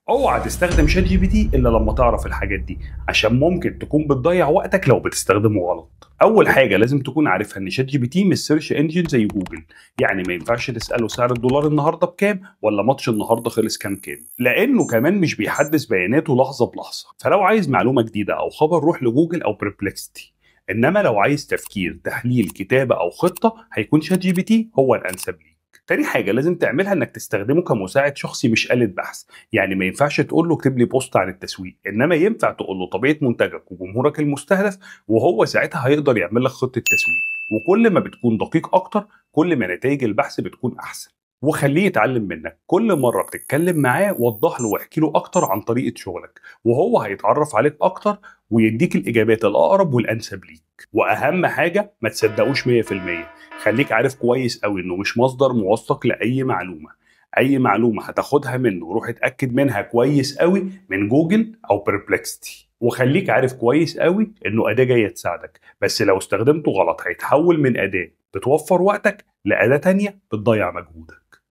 اوعى تستخدم شات جي بي تي الا لما تعرف الحاجات دي، عشان ممكن تكون بتضيع وقتك لو بتستخدمه غلط. اول حاجه لازم تكون عارفها ان شات جي بي تي مش سيرش انجن زي جوجل. يعني ما ينفعش تساله سعر الدولار النهارده بكام ولا ماتش النهارده خلص كام، لانه كمان مش بيحدث بياناته لحظه بلحظه. فلو عايز معلومه جديده او خبر روح لجوجل او بريبلكستي. انما لو عايز تفكير، تحليل، كتابه او خطه، هيكون شات جي بي تي هو الانسب ليك. تاني حاجة لازم تعملها انك تستخدمه كمساعد شخصي مش آلة بحث. يعني ما ينفعش تقول له اكتب لي بوست عن التسويق، انما ينفع تقول له طبيعة منتجك وجمهورك المستهدف، وهو ساعتها هيقدر يعمل لك خطة تسويق. وكل ما بتكون دقيق اكتر كل ما نتائج البحث بتكون احسن. وخليه يتعلم منك، كل مرة بتتكلم معاه وضح له واحكي له اكتر عن طريقة شغلك، وهو هيتعرف عليك اكتر ويديك الاجابات الاقرب والانسب ليك. واهم حاجة ما تصدقوش 100%. خليك عارف كويس قوي انه مش مصدر موثق لاي معلومه. اي معلومه هتاخدها منه روح اتاكد منها كويس قوي من جوجل او بربلكستي. وخليك عارف كويس قوي انه اداه جايه تساعدك، بس لو استخدمته غلط هيتحول من اداه بتوفر وقتك لاداه تانية بتضيع مجهودك.